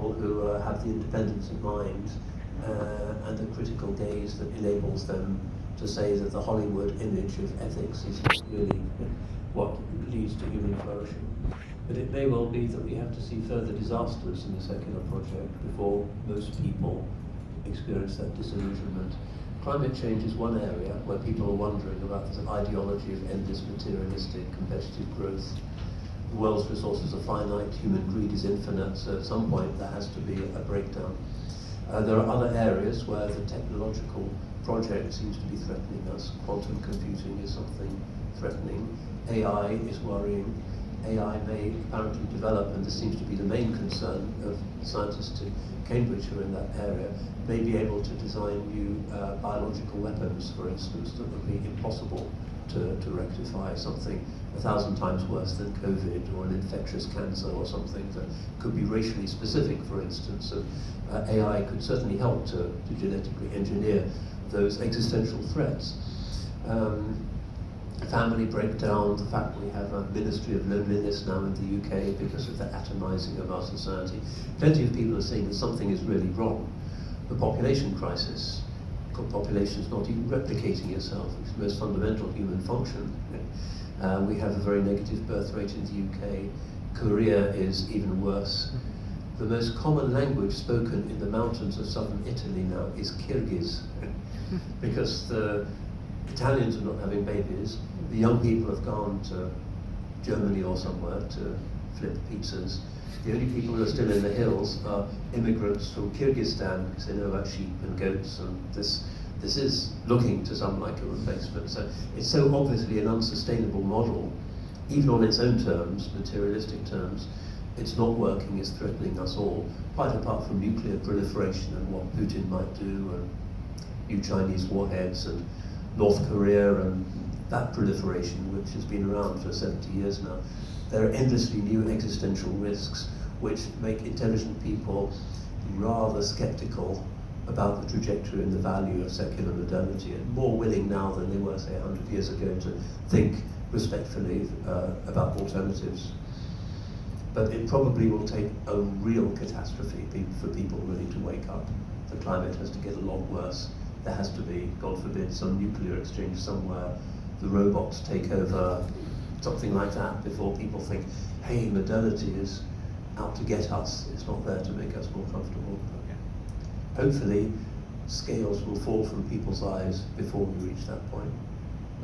people who have the independence of mind and the critical gaze that enables them to say that the Hollywood image of ethics is not really what leads to human flourishing. But it may well be that we have to see further disasters in the secular project before most people experience that disillusionment. Climate change is one area where people are wondering about this ideology of endless materialistic competitive growth. The world's resources are finite, human greed is infinite, so at some point there has to be a breakdown. There are other areas where the technological project seems to be threatening us. Quantum computing is something threatening. AI is worrying. AI may apparently develop, and this seems to be the main concern of scientists in Cambridge who are in that area, may be able to design new biological weapons, for instance, that would be impossible to rectify, something 1,000 times worse than COVID or an infectious cancer or something that could be racially specific, for instance. So AI could certainly help to genetically engineer those existential threats. Family breakdown, the fact we have a ministry of loneliness now in the UK because of the atomizing of our society. Plenty of people are saying that something is really wrong. The population crisis, population is not even replicating itself, which is the most fundamental human function. We have a very negative birth rate in the UK. Korea is even worse. The most common language spoken in the mountains of southern Italy now is Kyrgyz, because the Italians are not having babies. The young people have gone to Germany or somewhere to flip pizzas. The only people who are still in the hills are immigrants from Kyrgyzstan, because they know about sheep and goats, and this is looking to some like a replacement. So it's so obviously an unsustainable model, even on its own terms, materialistic terms. It's not working, it's threatening us all, quite apart from nuclear proliferation and what Putin might do, and new Chinese warheads, and North Korea, and that proliferation, which has been around for 70 years now. There are endlessly new existential risks which make intelligent people rather skeptical about the trajectory and the value of secular modernity, and more willing now than they were, say, 100 years ago to think respectfully about alternatives. But it probably will take a real catastrophe for people really to wake up. The climate has to get a lot worse. There has to be, God forbid, some nuclear exchange somewhere, the robots take over, something like that, before people think, hey, modernity is out to get us, it's not there to make us more comfortable. Hopefully, scales will fall from people's eyes before we reach that point.